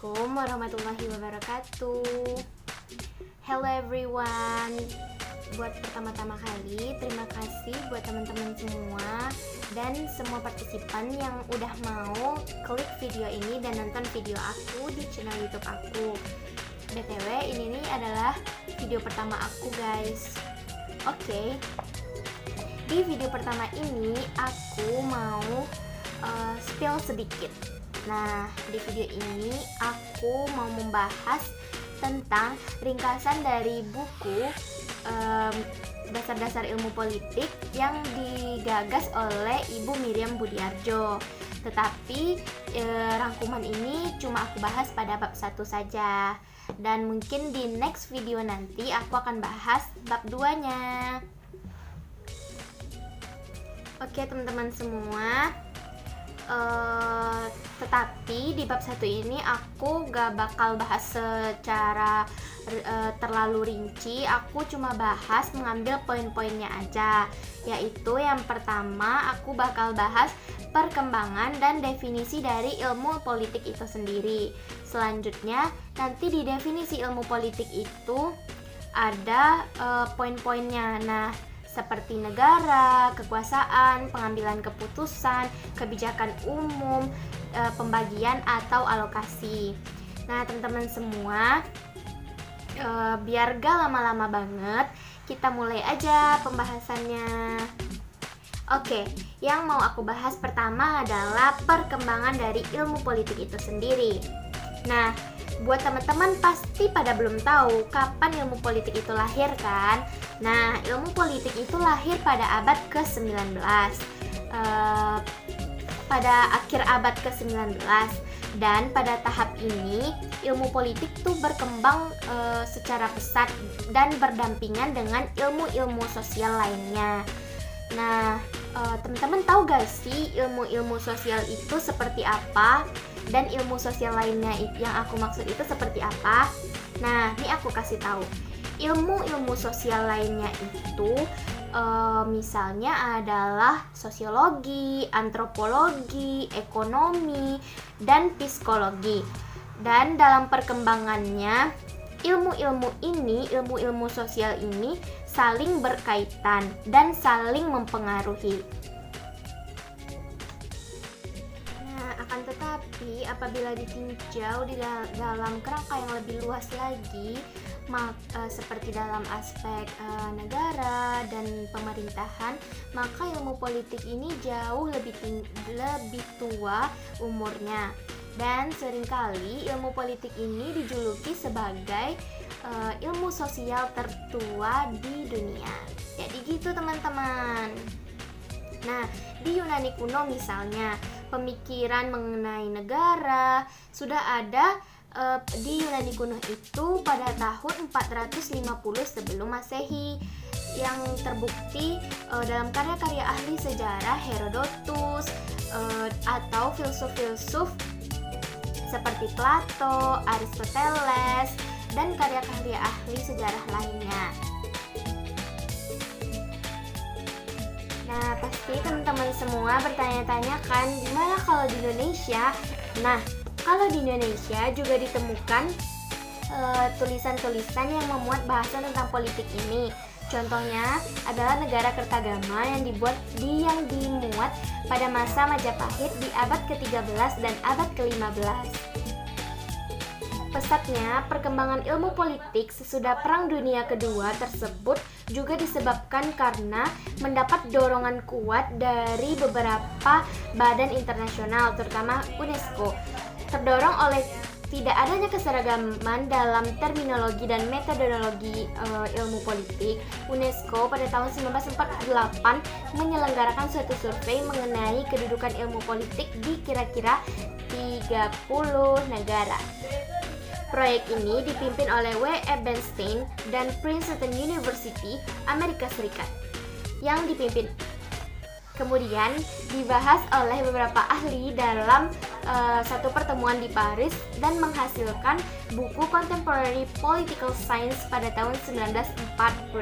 Assalamualaikum warahmatullahi wabarakatuh. Hello everyone. Buat pertama-tama kali, terima kasih buat teman-teman semua dan semua partisipan yang udah mau klik video ini dan nonton video aku di channel YouTube aku. BTW, ini nih adalah video pertama aku, guys. Oke. Di video pertama ini aku mau spill sedikit. Nah, di video ini aku mau membahas tentang ringkasan dari buku Dasar-Dasar Ilmu Politik yang digagas oleh Ibu Miriam Budiarjo. Tetapi rangkuman ini cuma aku bahas pada bab 1 saja. Dan mungkin di next video nanti aku akan bahas bab 2-nya. Oke, teman-teman semua. Tetapi di bab 1 ini aku gak bakal bahas secara terlalu rinci. Aku cuma bahas mengambil poin-poinnya aja. Yaitu yang pertama aku bakal bahas perkembangan dan definisi dari ilmu politik itu sendiri. Selanjutnya nanti di definisi ilmu politik itu ada poin-poinnya. Nah, seperti negara, kekuasaan, pengambilan keputusan, kebijakan umum, pembagian atau alokasi. Nah, teman-teman semua, biar gak lama-lama banget, kita mulai aja pembahasannya. Oke, yang mau aku bahas pertama adalah perkembangan dari ilmu politik itu sendiri. Nah, buat teman-teman pasti pada belum tahu kapan ilmu politik itu lahir kan? Nah, ilmu politik itu lahir pada abad ke-19, pada akhir abad ke-19. Dan pada tahap ini, ilmu politik tuh berkembang secara pesat dan berdampingan dengan ilmu-ilmu sosial lainnya. Nah, teman-teman tahu gak sih ilmu-ilmu sosial itu seperti apa? Dan ilmu sosial lainnya yang aku maksud itu seperti apa? Nah, ini aku kasih tahu. Ilmu-ilmu sosial lainnya itu misalnya adalah sosiologi, antropologi, ekonomi, dan psikologi. Dan dalam perkembangannya, ilmu-ilmu sosial ini saling berkaitan dan saling mempengaruhi. Akan tetapi apabila ditinjau di dalam kerangka yang lebih luas lagi, seperti dalam aspek negara dan pemerintahan, maka ilmu politik ini jauh lebih tua umurnya. Dan seringkali ilmu politik ini dijuluki sebagai ilmu sosial tertua di dunia. Jadi gitu, teman-teman. Nah, di Yunani kuno misalnya, pemikiran mengenai negara sudah ada di Yunani kuno itu pada tahun 450 sebelum Masehi, yang terbukti dalam karya-karya ahli sejarah Herodotus atau filsuf-filsuf seperti Plato, Aristoteles, dan karya-karya ahli sejarah lainnya. Nah, pasti teman-teman semua bertanya-tanya kan, gimana kalau di Indonesia? Nah, kalau di Indonesia juga ditemukan tulisan-tulisan yang memuat bahasan tentang politik ini. Contohnya adalah Negara Kertagama yang dimuat pada masa Majapahit di abad ke-13 dan abad ke-15. Pesatnya perkembangan ilmu politik sesudah Perang Dunia Kedua tersebut juga disebabkan karena mendapat dorongan kuat dari beberapa badan internasional, terutama UNESCO. Terdorong oleh tidak adanya keseragaman dalam terminologi dan metodologi ilmu politik, UNESCO pada tahun 1948 menyelenggarakan suatu survei mengenai kedudukan ilmu politik di kira-kira 30 negara. Proyek ini dipimpin oleh W.E. Bernstein dan Princeton University, Amerika Serikat, yang dipimpin kemudian dibahas oleh beberapa ahli dalam satu pertemuan di Paris dan menghasilkan buku Contemporary Political Science pada tahun 1948.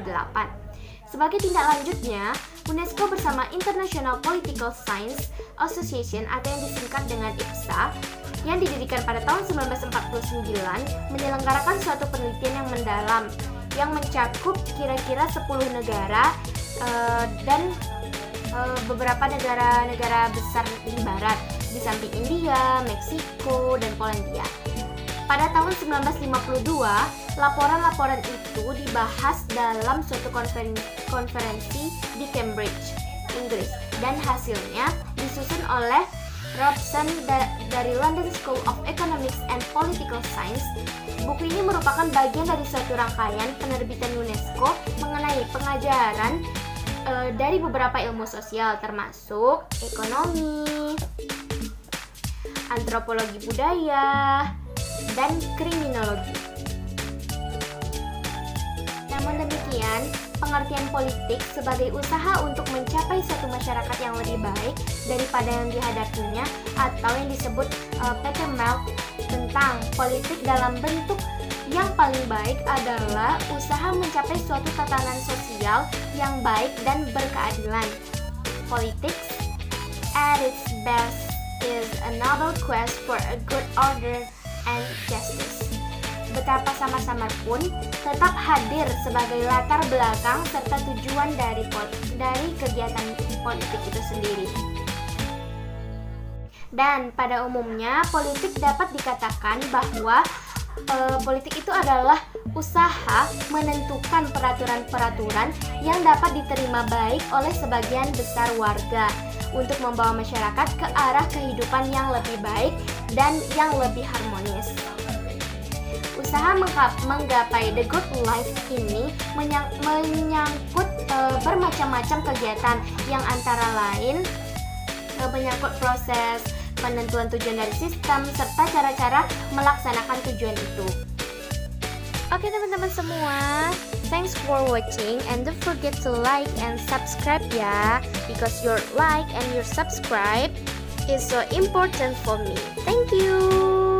Sebagai tindak lanjutnya, UNESCO bersama International Political Science Association atau yang disingkat dengan IPSA yang didirikan pada tahun 1949 menyelenggarakan suatu penelitian yang mendalam yang mencakup kira-kira 10 negara dan beberapa negara-negara besar di barat, di samping India, Meksiko, dan Polandia. Pada tahun 1952, laporan-laporan itu dibahas dalam suatu konferensi di Cambridge, Inggris, dan hasilnya disusun oleh Robson dari London School of Economics and Political Science. Buku ini merupakan bagian dari suatu rangkaian penerbitan UNESCO mengenai pengajaran dari beberapa ilmu sosial termasuk ekonomi, antropologi budaya, dan kriminologi. Namun demikian, pengertian politik sebagai usaha untuk mencapai suatu masyarakat yang lebih baik daripada yang dihadapinya, atau yang disebut Peter Malk tentang politik dalam bentuk yang paling baik adalah usaha mencapai suatu tatanan sosial yang baik dan berkeadilan. Politics at its best is a noble quest for a good order and justice. Betapa samar-samar pun tetap hadir sebagai latar belakang serta tujuan dari kegiatan politik itu sendiri. Dan pada umumnya politik dapat dikatakan bahwa politik itu adalah usaha menentukan peraturan-peraturan yang dapat diterima baik oleh sebagian besar warga untuk membawa masyarakat ke arah kehidupan yang lebih baik dan yang lebih harmonis. Usaha menggapai the good life ini menyangkut bermacam-macam kegiatan yang antara lain menyangkut proses penentuan tujuan dari sistem serta cara-cara melaksanakan tujuan itu. Oke teman-teman semua, thanks for watching and don't forget to like and subscribe ya, because your like and your subscribe is so important for me. Thank you.